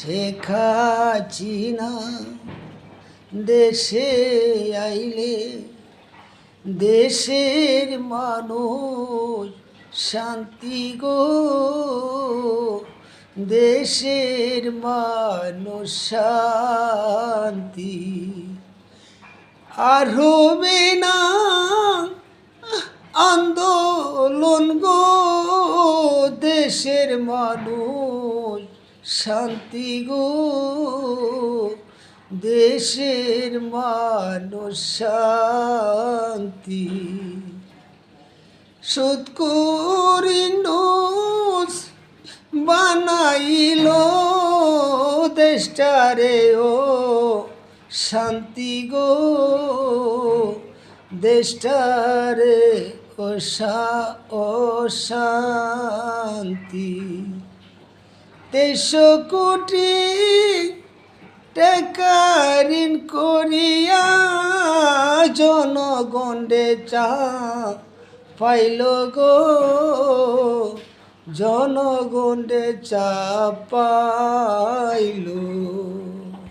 শেখ হাসিনা দেশে আইলে দেশের মানুষ শান্তি গো, দেশের মানুষ শান্তি। আর হবে না আন্দোলন গো, দেশের মানুষ শান্তি গো, দেশের মানুষ শান্তি। সুৎকুরিন্ডুস বানাইল দেশটারে ও শান্তি গো, দেশটারে ও শান্তি। 23 কোটি টাকা ঋণ করিয়া জনগণে চা পাইল গো, জনগণে চা পাইল।